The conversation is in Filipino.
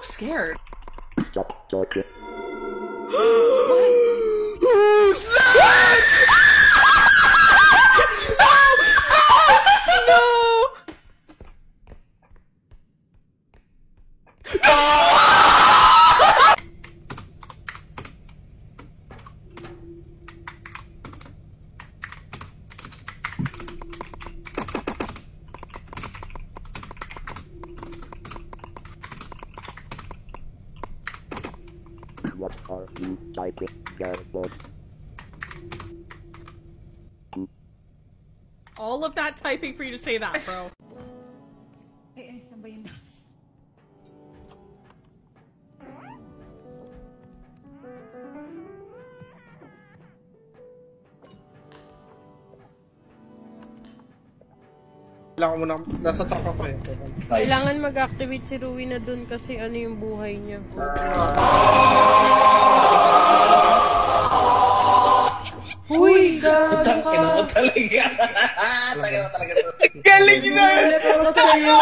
so scared. Oh, snap! No! What are you typing, Garrett? All of that typing for you to say that, bro. Ay, saan ba yun? Kailangan mo na, nasa truck ako eh. Kailangan mag-activate si Rui na dun kasi ano yung buhay niya. Uy! Tangin mo talaga. Tangin mo talaga to. Galing na! Ulit ako sa'yo!